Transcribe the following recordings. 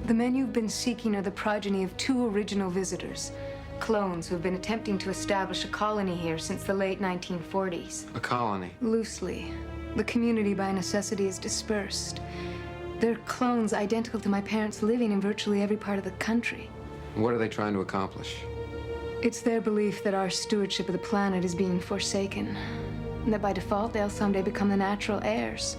The men you've been seeking are the progeny of two original visitors. Clones who have been attempting to establish a colony here since the late 1940s. A colony? Loosely. The community by necessity is dispersed. They're clones identical to my parents living in virtually every part of the country. What are they trying to accomplish? It's their belief that our stewardship of the planet is being forsaken, and that by default they'll someday become the natural heirs.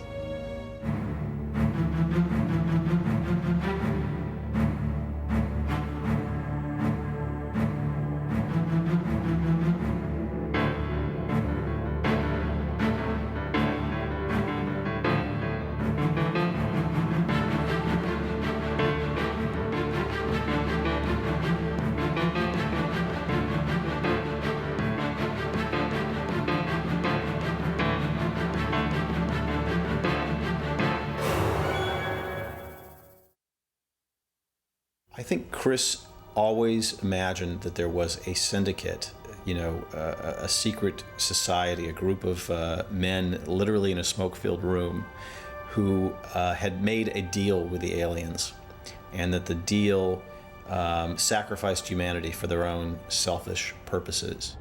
I think Chris always imagined that there was a syndicate, a secret society, a group of men literally in a smoke-filled room who had made a deal with the aliens, and that the deal sacrificed humanity for their own selfish purposes.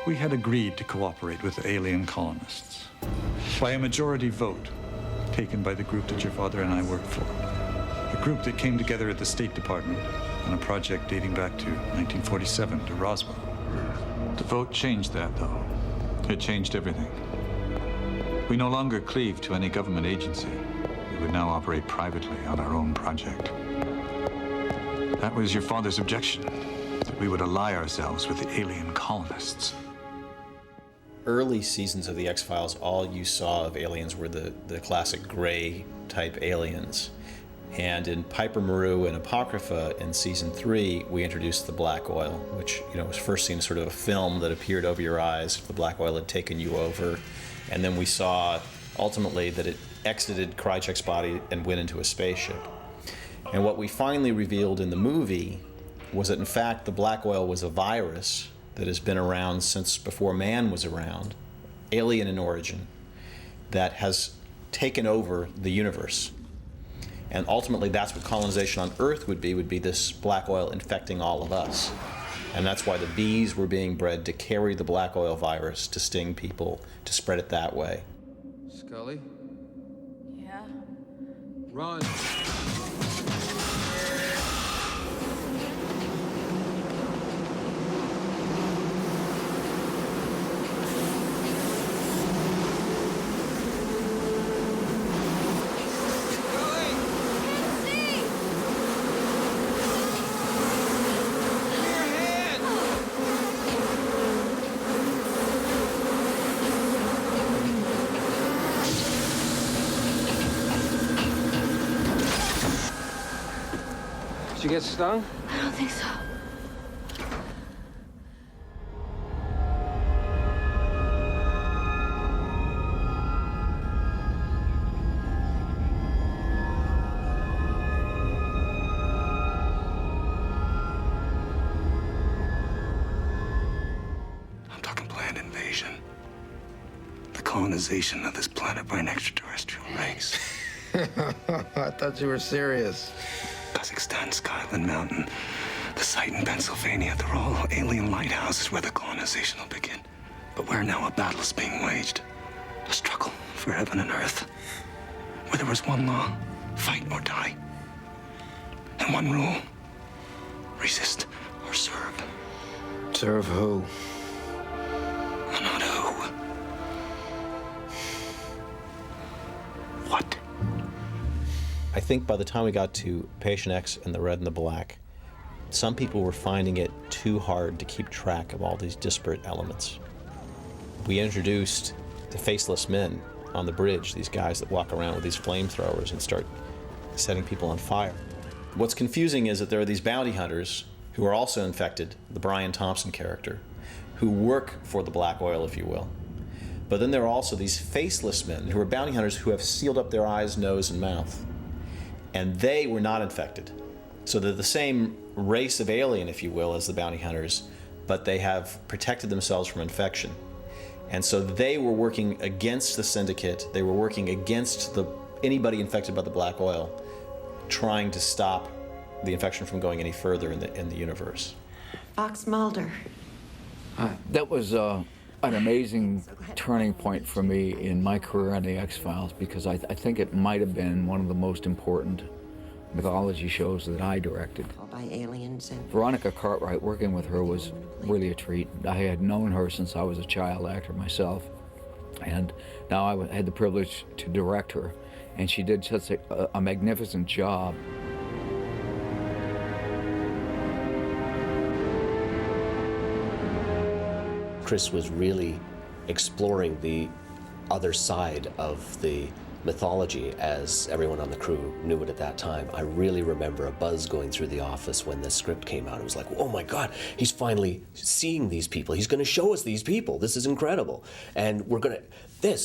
We had agreed to cooperate with the alien colonists by a majority vote taken by the group that your father and I worked for. A group that came together at the State Department on a project dating back to 1947 to Roswell. The vote changed that, though. It changed everything. We no longer cleave to any government agency. We would now operate privately on our own project. That was your father's objection, that we would ally ourselves with the alien colonists. Early seasons of the X-Files, all you saw of aliens were the classic gray type aliens. And in Piper Maru and Apocrypha in season 3, we introduced the black oil, which was first seen as sort of a film that appeared over your eyes. The black oil had taken you over. And then we saw ultimately that it exited Krychek's body and went into a spaceship. And what we finally revealed in the movie was that in fact the black oil was a virus that has been around since before man was around, alien in origin, that has taken over the universe. And ultimately that's what colonization on Earth would be this black oil infecting all of us. And that's why the bees were being bred to carry the black oil virus, to sting people, to spread it that way. Scully? Yeah? Run! Did you get stung? I don't think so. I'm talking planned invasion. The colonization of this planet by an extraterrestrial race. I thought you were serious. Kazakhstan, Skyland Mountain, the site in Pennsylvania, they're all alien lighthouses where the colonization will begin. But where now a battle is being waged. A struggle for heaven and earth. Where there was one law, fight or die. And one rule, resist or serve. Serve who? Not who. What? I think by the time we got to Patient X and the Red and the Black, some people were finding it too hard to keep track of all these disparate elements. We introduced the faceless men on the bridge, these guys that walk around with these flamethrowers and start setting people on fire. What's confusing is that there are these bounty hunters who are also infected, the Brian Thompson character, who work for the black oil, if you will. But then there are also these faceless men who are bounty hunters who have sealed up their eyes, nose, and mouth. And they were not infected. So they're the same race of alien, if you will, as the bounty hunters, but they have protected themselves from infection. And so they were working against the Syndicate. They were working against anybody infected by the black oil, trying to stop the infection from going any further in the universe. Fox Mulder. That was an amazing turning point for me in my career on the X-Files, because I think it might have been one of the most important mythology shows that I directed. By aliens and Veronica Cartwright, working with her was really a treat. I had known her since I was a child actor myself, and now I had the privilege to direct her, and she did such a magnificent job. Chris was really exploring the other side of the mythology as everyone on the crew knew it at that time. I really remember a buzz going through the office when the script came out. It was like, oh my God, he's finally seeing these people. He's going to show us these people. This is incredible. And we're going to,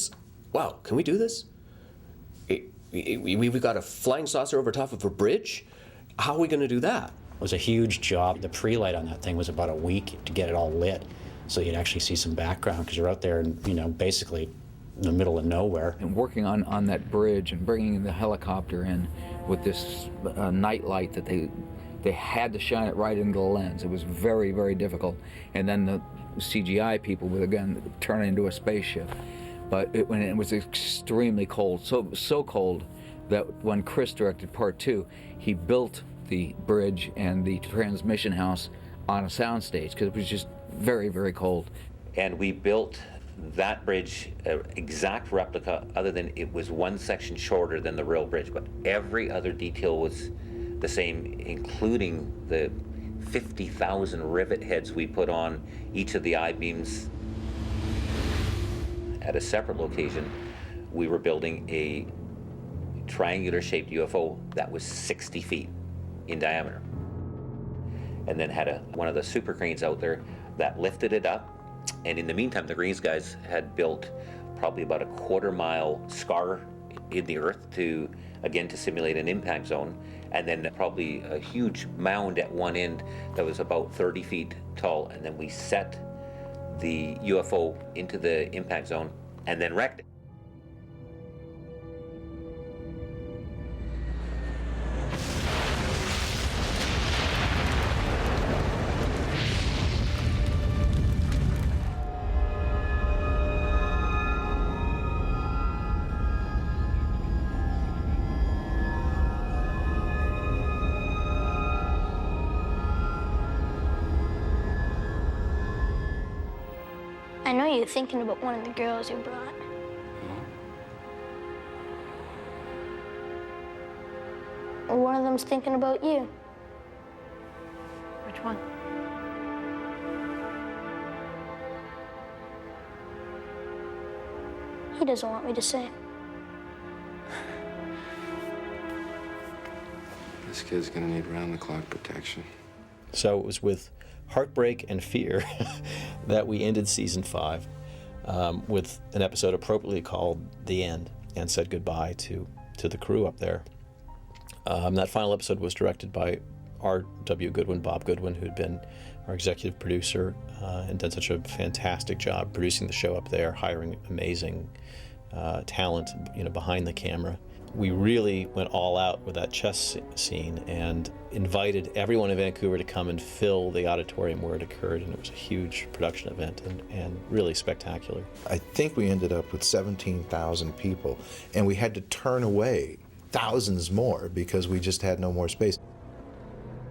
wow, can we do this? We've got a flying saucer over top of a bridge? How are we going to do that? It was a huge job. The pre-light on that thing was about a week to get it all lit, so you'd actually see some background, because you're out there and, basically in the middle of nowhere. And working on that bridge and bringing the helicopter in with this night light that they had to shine it right into the lens. It was very, very difficult. And then the CGI people would again turn it into a spaceship. But when it was extremely cold, so cold that when Chris directed part 2, he built the bridge and the transmission house on a soundstage, because it was just very, very cold. And we built that bridge, exact replica, other than it was one section shorter than the real bridge, but every other detail was the same, including the 50,000 rivet heads we put on each of the I-beams. At a separate location, we were building a triangular-shaped UFO that was 60 feet in diameter, and then had one of the super cranes out there that lifted it up. And in the meantime, the Greens guys had built probably about a quarter-mile scar in the earth to simulate an impact zone, and then probably a huge mound at one end that was about 30 feet tall. And then we set the UFO into the impact zone and then wrecked it. I know you're thinking about one of the girls you brought. Or one of them's thinking about you. Which one? He doesn't want me to say. This kid's gonna need round-the-clock protection. So it was with heartbreak and fear that we ended season 5 with an episode appropriately called The End, and said goodbye to the crew up there. That final episode was directed by R.W. Goodwin, Bob Goodwin, who'd been our executive producer and done such a fantastic job producing the show up there, hiring amazing talent, behind the camera. We really went all out with that chess scene and invited everyone in Vancouver to come and fill the auditorium where it occurred, and it was a huge production event and really spectacular. I think we ended up with 17,000 people, and we had to turn away thousands more because we just had no more space.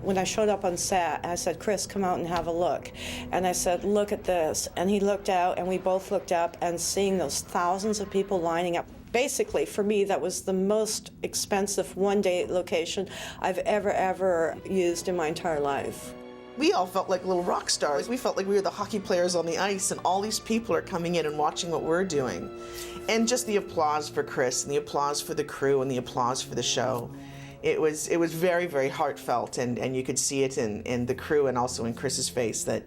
When I showed up on set, I said, Chris, come out and have a look. And I said, look at this. And he looked out, and we both looked up, and seeing those thousands of people lining up. Basically, for me, that was the most expensive one-day location I've ever used in my entire life. We all felt like little rock stars. We felt like we were the hockey players on the ice, and all these people are coming in and watching what we're doing. And just the applause for Chris, and the applause for the crew, and the applause for the show. It was very, very heartfelt, and you could see it in the crew and also in Chris's face that,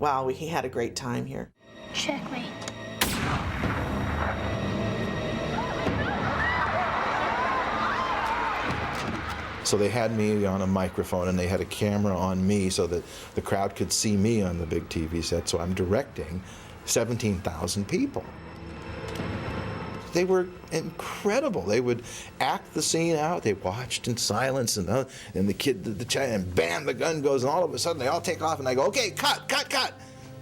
wow, he had a great time here. Checkmate. So they had me on a microphone and they had a camera on me so that the crowd could see me on the big TV set. So I'm directing 17,000 people. They were incredible. They would act the scene out. They watched in silence, and the kid, and bam, the gun goes, and all of a sudden they all take off, and I go, okay, cut, cut, cut.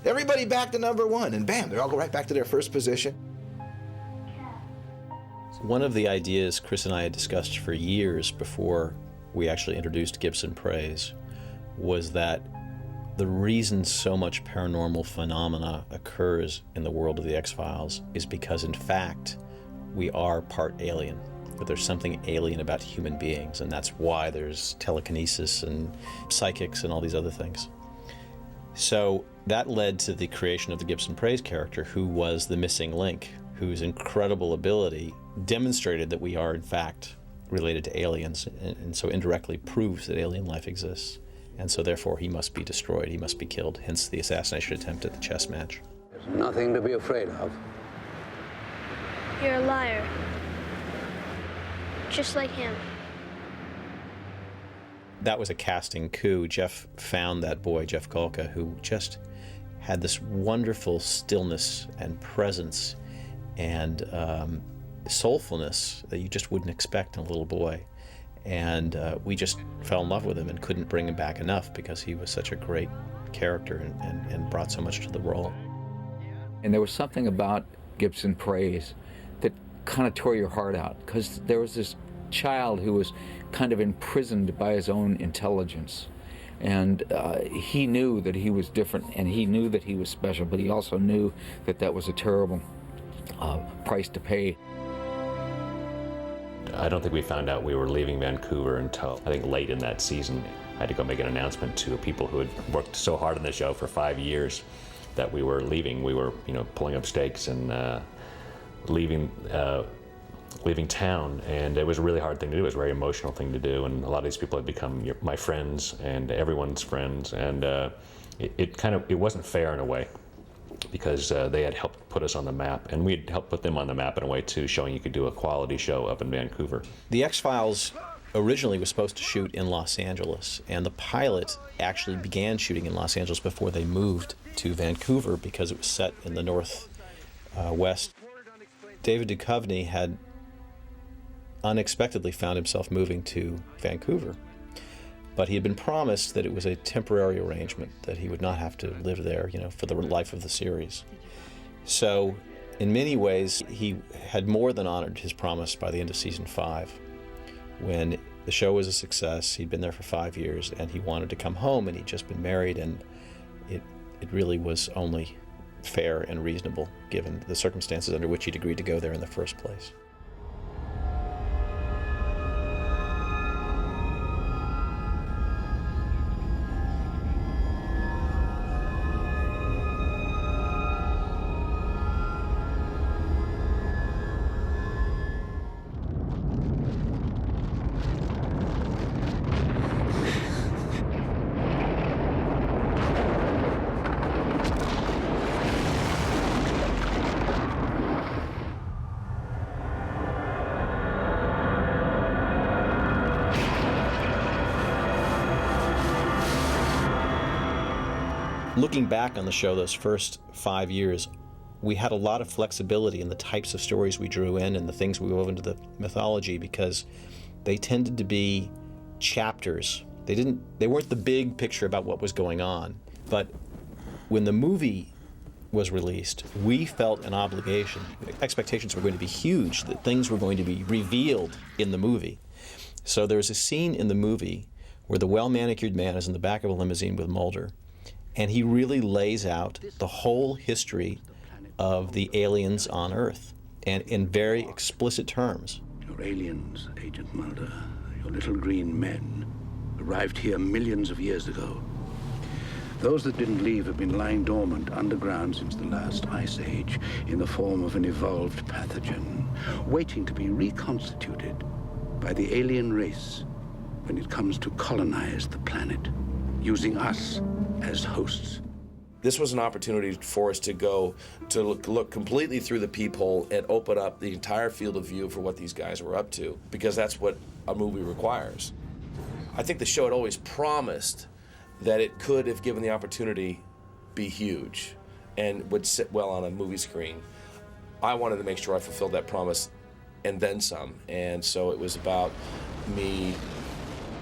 Everybody back to number one, and bam, they all go right back to their first position. One of the ideas Chris and I had discussed for years before we actually introduced Gibson Praise was that the reason so much paranormal phenomena occurs in the world of the X-Files is because, in fact, we are part alien, but there's something alien about human beings, and that's why there's telekinesis and psychics and all these other things. So that led to the creation of the Gibson Praise character, who was the missing link, whose incredible ability demonstrated that we are, in fact, related to aliens, and so indirectly proves that alien life exists. And so therefore he must be destroyed, he must be killed, hence the assassination attempt at the chess match. There's nothing to be afraid of. You're a liar. Just like him. That was a casting coup. Jeff found that boy, Jeff Golka, who just had this wonderful stillness and presence and soulfulness that you just wouldn't expect in a little boy. And we just fell in love with him and couldn't bring him back enough because he was such a great character and brought so much to the role. And there was something about Gibson Praise that kind of tore your heart out, because there was this child who was kind of imprisoned by his own intelligence. And he knew that he was different, and he knew that he was special, but he also knew that that was a terrible price to pay. I don't think we found out we were leaving Vancouver until, I think, late in that season. I had to go make an announcement to people who had worked so hard on the show for 5 years that we were leaving. We were, pulling up stakes and leaving town, and it was a really hard thing to do. It was a very emotional thing to do, and a lot of these people had become my friends and everyone's friends, and it wasn't fair in a way, because they had helped put us on the map, and we had helped put them on the map in a way too, showing you could do a quality show up in Vancouver. The X-Files originally was supposed to shoot in Los Angeles, and the pilot actually began shooting in Los Angeles before they moved to Vancouver because it was set in the northwest. David Duchovny had unexpectedly found himself moving to Vancouver, but he had been promised that it was a temporary arrangement, that he would not have to live there, for the life of the series. So, in many ways, he had more than honored his promise by the end of season 5. When the show was a success, he'd been there for 5 years, and he wanted to come home, and he'd just been married, and it really was only fair and reasonable, given the circumstances under which he'd agreed to go there in the first place. Looking back on the show those first 5 years, we had a lot of flexibility in the types of stories we drew in and the things we wove into the mythology, because they tended to be chapters. They weren't the big picture about what was going on. But when the movie was released, we felt an obligation. Expectations were going to be huge, that things were going to be revealed in the movie. So there's a scene in the movie where the well-manicured man is in the back of a limousine with Mulder, and he really lays out the whole history of the aliens on Earth, and in very explicit terms. Your aliens, Agent Mulder, your little green men, arrived here millions of years ago. Those that didn't leave have been lying dormant underground since the last ice age in the form of an evolved pathogen, waiting to be reconstituted by the alien race when it comes to colonize the planet, using us as hosts. This was an opportunity for us to go to look completely through the peephole and open up the entire field of view for what these guys were up to, because that's what a movie requires. I think the show had always promised that it could, if given the opportunity, be huge and would sit well on a movie screen. I wanted to make sure I fulfilled that promise and then some. And so it was about me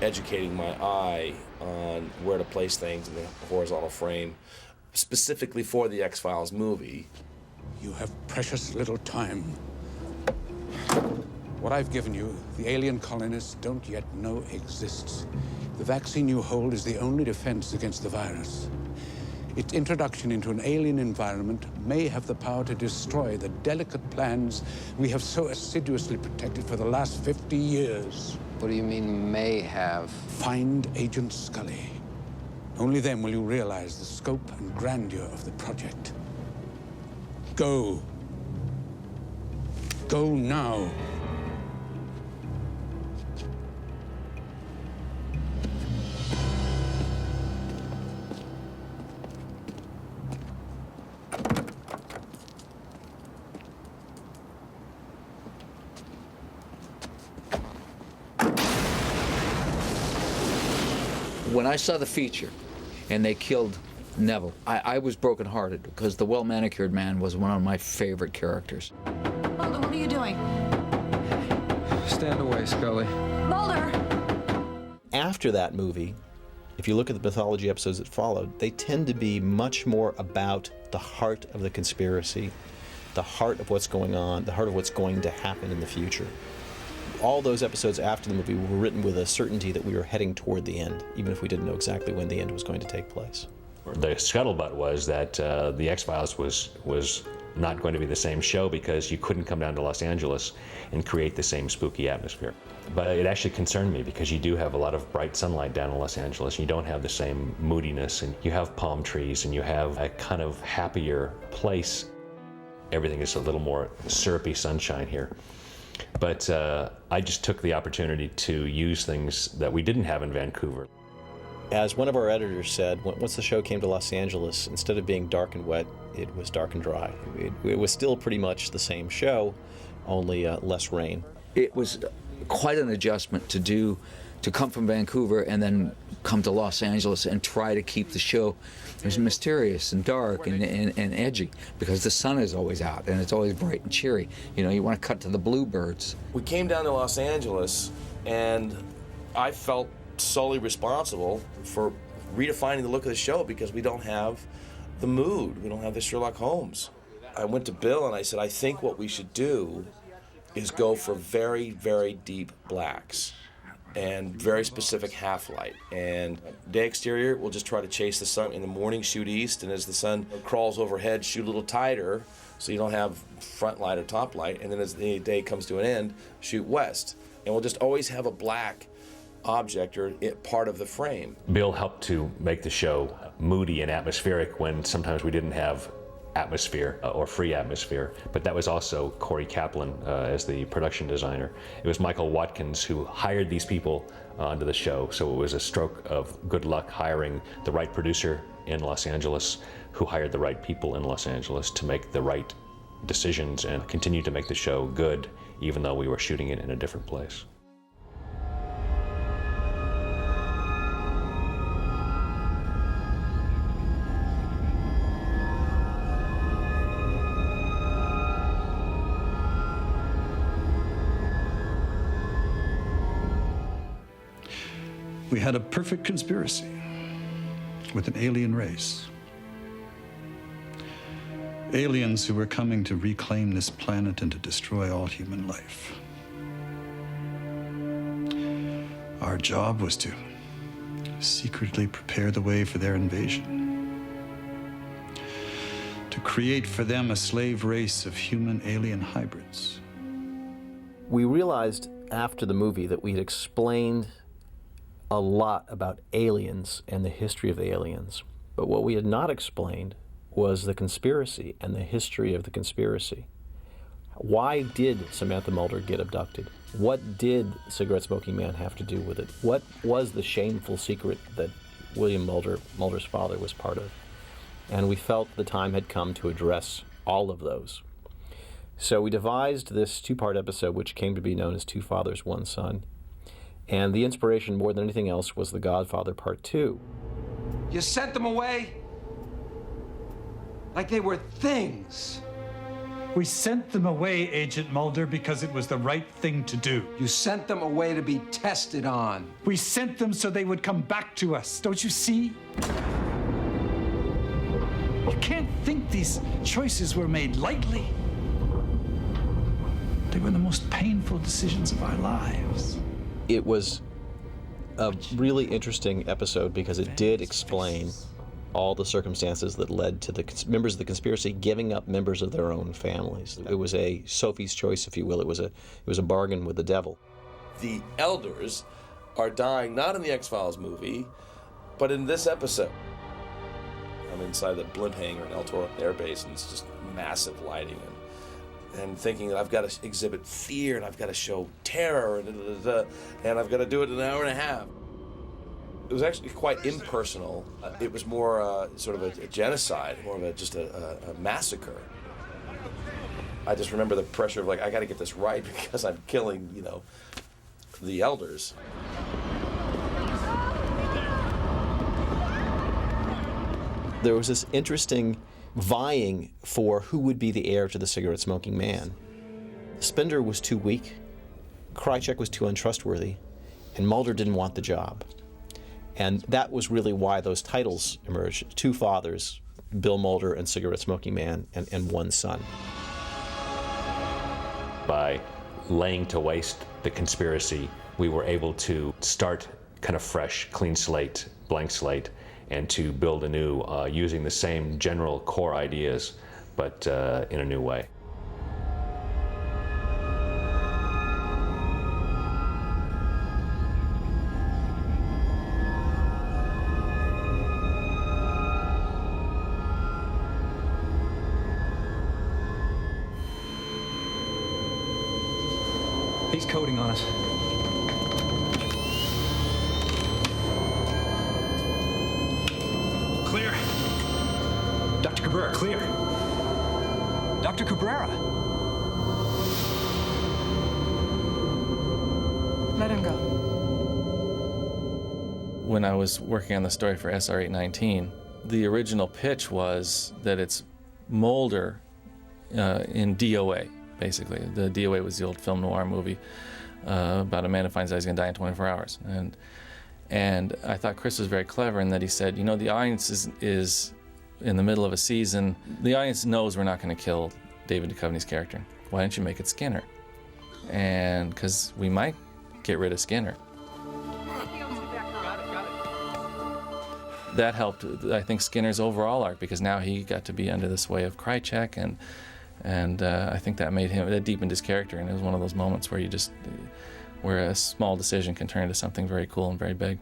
educating my eye on where to place things in the horizontal frame, specifically for the X-Files movie. You have precious little time. What I've given you, the alien colonists don't yet know exists. The vaccine you hold is the only defense against the virus. Its introduction into an alien environment may have the power to destroy the delicate plans we have so assiduously protected for the last 50 years. What do you mean, may have? Find Agent Scully. Only then will you realize the scope and grandeur of the project. Go. Go now. When I saw the feature and they killed Neville, I was brokenhearted because the well-manicured man was one of my favorite characters. Mulder, what are you doing? Stand away, Scully. Mulder! After that movie, if you look at the mythology episodes that followed, they tend to be much more about the heart of the conspiracy, the heart of what's going on, the heart of what's going to happen in the future. All those episodes after the movie were written with a certainty that we were heading toward the end, even if we didn't know exactly when the end was going to take place. The scuttlebutt was that the X-Files was not going to be the same show because you couldn't come down to Los Angeles and create the same spooky atmosphere. But it actually concerned me because you do have a lot of bright sunlight down in Los Angeles. You don't have the same moodiness, and you have palm trees, and you have a kind of happier place. Everything is a little more syrupy sunshine here. But I just took the opportunity to use things that we didn't have in Vancouver. As one of our editors said, once the show came to Los Angeles, instead of being dark and wet, it was dark and dry. It was still pretty much the same show, only less rain. It was quite an adjustment to come from Vancouver and then come to Los Angeles and try to keep the show as mysterious and dark and edgy, because the sun is always out and it's always bright and cheery. You know, you want to cut to the bluebirds. We came down to Los Angeles, and I felt solely responsible for redefining the look of the show because we don't have the mood. We don't have the Sherlock Holmes. I went to Bill and I said, I think what we should do is go for very, very deep blacks and very specific half-light. And day exterior, we'll just try to chase the sun. In the morning, shoot east, and as the sun crawls overhead, shoot a little tighter so you don't have front light or top light. And then as the day comes to an end, shoot west. And we'll just always have a black object or part of the frame. Bill helped to make the show moody and atmospheric when sometimes we didn't have atmosphere or free atmosphere, but that was also Corey Kaplan as the production designer. It was Michael Watkins who hired these people onto the show, so it was a stroke of good luck hiring the right producer in Los Angeles who hired the right people in Los Angeles to make the right decisions and continue to make the show good even though we were shooting it in a different place. We had a perfect conspiracy with an alien race. Aliens who were coming to reclaim this planet and to destroy all human life. Our job was to secretly prepare the way for their invasion. To create for them a slave race of human-alien hybrids. We realized after the movie that we had explained a lot about aliens and the history of the aliens. But what we had not explained was the conspiracy and the history of the conspiracy. Why did Samantha Mulder get abducted? What did Cigarette Smoking Man have to do with it? What was the shameful secret that William Mulder, Mulder's father, was part of? And we felt the time had come to address all of those. So we devised this two-part episode, which came to be known as Two Fathers, One Son. And the inspiration, more than anything else, was The Godfather Part 2. You sent them away like they were things. We sent them away, Agent Mulder, because it was the right thing to do. You sent them away to be tested on. We sent them so they would come back to us. Don't you see? You can't think these choices were made lightly. They were the most painful decisions of our lives. It was a really interesting episode because it did explain all the circumstances that led to the members of the conspiracy giving up members of their own families. It was a Sophie's choice, if you will. It was a bargain with the devil. The elders are dying not in the X-Files movie, but in this episode. I'm inside the blimp hangar in El Toro Air Base, and it's just massive lighting, and thinking that I've got to exhibit fear, and I've got to show terror, and I've got to do it in an hour and a half. It was actually quite impersonal. It was more sort of a genocide, more of just a massacre. I just remember the pressure of like, I got to get this right because I'm killing, the elders. There was this interesting vying for who would be the heir to the cigarette-smoking man. Spender was too weak, Krycek was too untrustworthy, and Mulder didn't want the job. And that was really why those titles emerged. Two fathers, Bill Mulder and cigarette-smoking man, and one son. By laying to waste the conspiracy, we were able to start kind of fresh, clean slate, blank slate, and to build anew using the same general core ideas, but in a new way. He's coding on us. Clear. Dr. Cabrera, clear. Dr. Cabrera. Let him go. When I was working on the story for SR-819, the original pitch was that it's Mulder in DOA, basically. The DOA was the old film noir movie about a man who finds out he's going to die in 24 hours. And I thought Chris was very clever in that he said, the audience is in the middle of a season. The audience knows we're not going to kill David Duchovny's character. Why don't you make it Skinner? And because we might get rid of Skinner. That helped, I think, Skinner's overall arc, because now he got to be under the sway of Krycek, and I think that deepened his character, and it was one of those moments where a small decision can turn into something very cool and very big.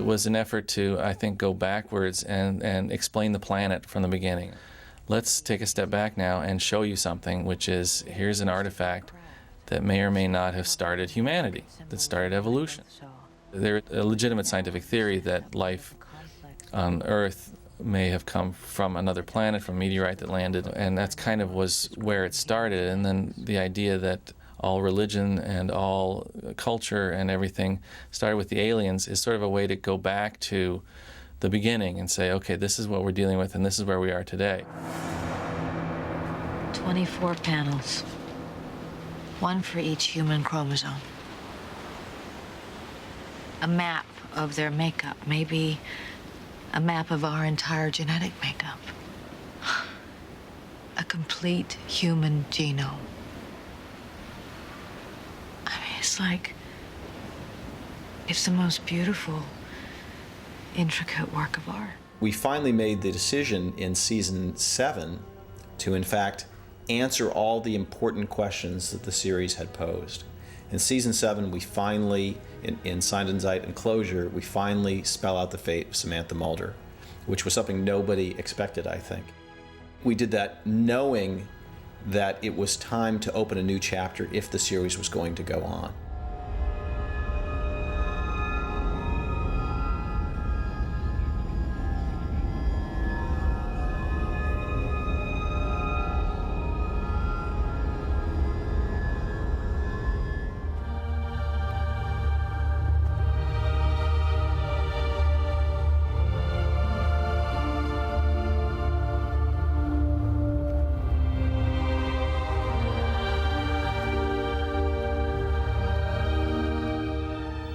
Was an effort to, I think, go backwards and explain the planet from the beginning. Let's take a step back now and show you something, which is, here's an artifact that may or may not have started humanity, that started evolution. There's a legitimate scientific theory that life on Earth may have come from another planet, from a meteorite that landed, and that's kind of was where it started. And then the idea that all religion and all culture and everything started with the aliens is sort of a way to go back to the beginning and say, okay, this is what we're dealing with and this is where we are today. 24 panels, one for each human chromosome. A map of their makeup, maybe a map of our entire genetic makeup. A complete human genome. It's the most beautiful, intricate work of art. We finally made the decision in season 7 to, in fact, answer all the important questions that the series had posed. In season 7, we finally, in Signed and Sight and Closure, we finally spell out the fate of Samantha Mulder, which was something nobody expected, I think. We did that knowing that it was time to open a new chapter if the series was going to go on.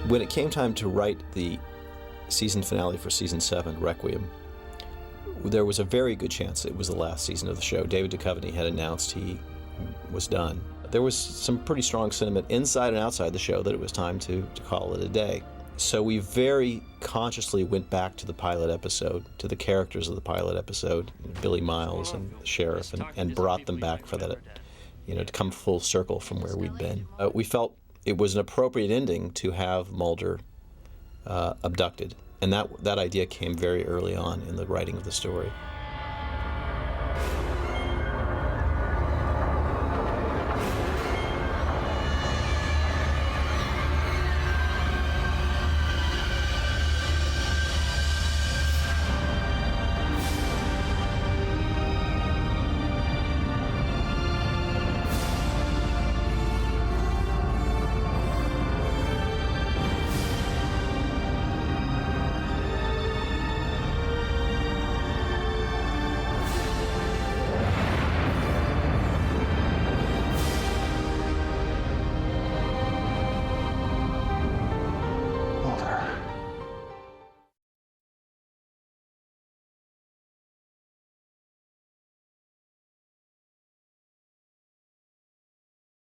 When it came time to write the season finale for season 7, Requiem, there was a very good chance it was the last season of the show. David Duchovny had announced he was done. There was some pretty strong sentiment inside and outside the show that it was time to call it a day. So we very consciously went back to the pilot episode, to the characters of the pilot episode, Billy Miles and the sheriff, and brought them back for that, to come full circle from where we'd been. We felt it was an appropriate ending to have Mulder abducted, and that idea came very early on in the writing of the story.